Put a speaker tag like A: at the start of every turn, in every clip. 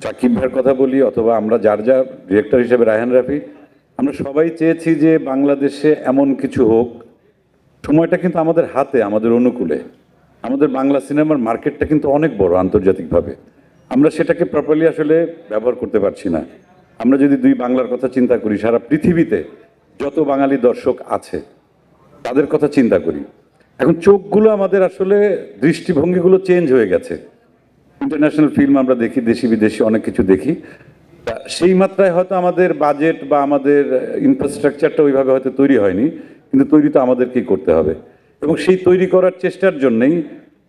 A: সাকিব ভাইয়ের কথা বলি অথবা আমরা যার যার ডিরেক্টর হিসেবে রায়হান রাফি, আমরা সবাই চেয়েছি যে বাংলাদেশে এমন কিছু হোক, সময়টা কিন্তু আমাদের হাতে, আমাদের অনুকূলে। আমাদের বাংলা সিনেমার মার্কেটটা কিন্তু অনেক বড় আন্তর্জাতিকভাবে, আমরা সেটাকে প্রপারলি আসলে ব্যবহার করতে পারছি না। আমরা যদি দুই বাংলার কথা চিন্তা করি, সারা পৃথিবীতে যত বাঙালি দর্শক আছে তাদের কথা চিন্তা করি, এখন চোখগুলো আমাদের আসলে দৃষ্টিভঙ্গিগুলো চেঞ্জ হয়ে গেছে। ইন্টারন্যাশনাল ফিল্ম আমরা দেখি, দেশি বিদেশি অনেক কিছু দেখি, তা সেই মাত্রায় হয়তো আমাদের বাজেট বা আমাদের ইনফ্রাস্ট্রাকচারটা ওইভাবে হয়তো তৈরি হয়নি, কিন্তু তৈরি তো আমাদেরকেই করতে হবে। এবং সেই তৈরি করার চেষ্টার জন্যই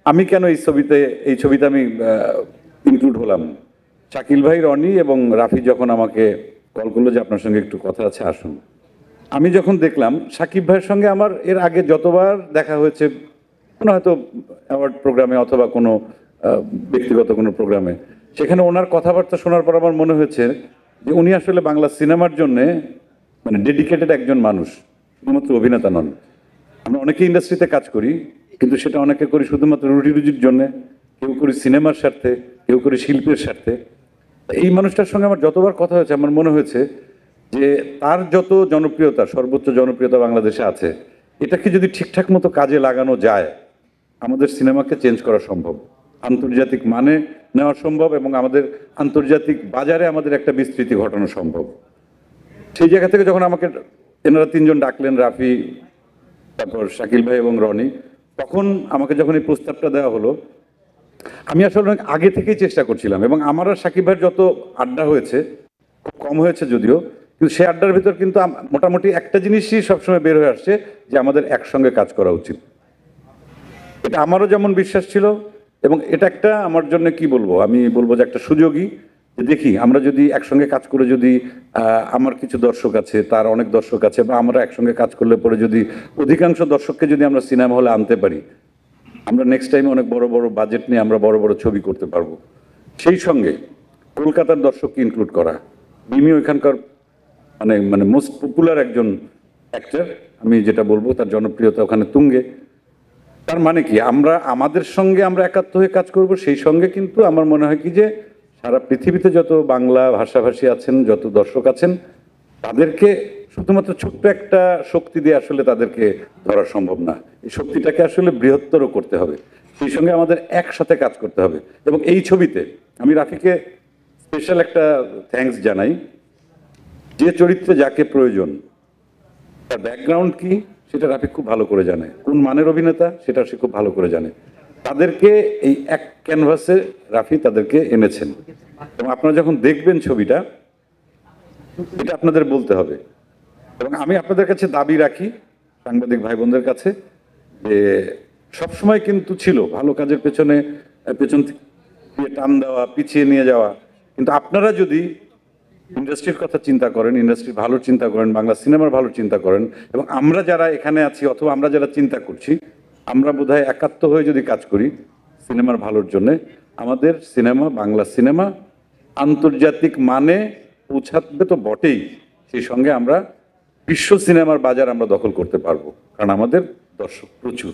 A: আমি কেন এই ছবিতে আমি ইনক্লুড হলাম, শাকিল ভাই, রনি এবং রাফি যখন আমাকে কল করলো যে আপনার সঙ্গে একটু কথা আছে আসুন, আমি যখন দেখলাম সাকিব ভাইয়ের সঙ্গে আমার এর আগে যতবার দেখা হয়েছে, কোনো হয়তো অ্যাওয়ার্ড প্রোগ্রামে অথবা কোনো ব্যক্তিগত কোনো প্রোগ্রামে, সেখানে ওনার কথাবার্তা শোনার পর আমার মনে হয়েছে যে উনি আসলে বাংলা সিনেমার জন্যে মানে ডেডিকেটেড একজন মানুষ, শুধুমাত্র অভিনেতা নন। আমরা অনেকে ইন্ডাস্ট্রিতে কাজ করি, কিন্তু সেটা অনেকে করি শুধুমাত্র রুটি রুজির জন্যে, কেউ করি সিনেমার স্বার্থে, কেউ করি শিল্পের স্বার্থে। এই মানুষটার সঙ্গে আমার যতবার কথা হয়েছে আমার মনে হয়েছে যে তার যত জনপ্রিয়তা, সর্বোচ্চ জনপ্রিয়তা বাংলাদেশে আছে, এটাকে যদি ঠিকঠাক মতো কাজে লাগানো যায়, আমাদের সিনেমাকে চেঞ্জ করা সম্ভব, আন্তর্জাতিক মানে নেওয়া সম্ভব এবং আমাদের আন্তর্জাতিক বাজারে আমাদের একটা বিস্তৃতি ঘটানো সম্ভব। সেই জায়গা থেকে যখন আমাকে এনারা তিনজন ডাকলেন, রাফি, তারপর শাকিল ভাই এবং রনি, তখন আমাকে যখন এই প্রস্তাবটা দেওয়া হলো, আমি আসলে অনেক আগে থেকেই চেষ্টা করছিলাম এবং আমার আর শাকিব ভাইয়ের যত আড্ডা হয়েছে, খুব কম হয়েছে যদিও, কিন্তু সেই আড্ডার ভিতর কিন্তু মোটামুটি একটা জিনিসই সবসময় বের হয়ে আসছে যে আমাদের একসঙ্গে কাজ করা উচিত। এটা আমারও যেমন বিশ্বাস ছিল এবং এটা একটা আমার জন্য কি বলবো, আমি বলবো যে একটা সুযোগই, যে দেখি আমরা যদি একসঙ্গে কাজ করে যদি আমার কিছু দর্শক আছে, তার অনেক দর্শক আছে, বা আমরা একসঙ্গে কাজ করলে পরে যদি অধিকাংশ দর্শককে যদি আমরা সিনেমা হলে আনতে পারি, আমরা নেক্সট টাইমে অনেক বড় বড় বাজেট নিয়ে আমরা বড় বড় ছবি করতে পারবো। সেই সঙ্গে কলকাতার দর্শককে ইনক্লুড করা, মিমি ওইখানকার মানে মানে মোস্ট পপুলার একজন অ্যাক্টর, আমি যেটা বলবো তার জনপ্রিয়তা ওখানে তুঙ্গে। তার মানে কি আমরা আমাদের সঙ্গে আমরা একাত্ম হয়ে কাজ করব, সেই সঙ্গে কিন্তু আমার মনে হয় কি যে সারা পৃথিবীতে যত বাংলা ভাষাভাষী আছেন, যত দর্শক আছেন, তাদেরকে শুধুমাত্র ছোট্ট একটা শক্তি দিয়ে আসলে তাদেরকে ধরা সম্ভব না। এই শক্তিটাকে আসলে বৃহত্তর করতে হবে, সেই সঙ্গে আমাদের একসাথে কাজ করতে হবে। এবং এই ছবিতে আমি রাফিকে স্পেশাল একটা থ্যাঙ্কস জানাই, যে চরিত্রে যাকে প্রয়োজন, তার ব্যাকগ্রাউন্ড কি সেটা রাফি খুব ভালো করে জানে, কোন মানের অভিনেতা সেটা সে খুব ভালো করে জানে। তাদেরকে এই এক ক্যানভাসে রাফি তাদেরকে এনেছেন এবং আপনারা যখন দেখবেন ছবিটা, এটা আপনাদের বলতে হবে। এবং আমি আপনাদের কাছে দাবি রাখি, সাংবাদিক ভাই বোনদের কাছে, যে সবসময় কিন্তু ছিল ভালো কাজের পেছনে পেছন থেকে টান দেওয়া, পিছিয়ে নিয়ে যাওয়া, কিন্তু আপনারা যদি ইন্ডাস্ট্রির কথা চিন্তা করেন, ইন্ডাস্ট্রির ভালো চিন্তা করেন, বাংলা সিনেমার ভালো চিন্তা করেন, এবং আমরা যারা এখানে আছি অথবা আমরা যারা চিন্তা করছি, আমরা বোধহয় একাত্ম হয়ে যদি কাজ করি সিনেমার ভালোর জন্যে, আমাদের সিনেমা, বাংলা সিনেমা আন্তর্জাতিক মানে পৌঁছাবে তো বটেই, সেই সঙ্গে আমরা বিশ্ব সিনেমার বাজার আমরা দখল করতে পারবো, কারণ আমাদের দর্শক প্রচুর।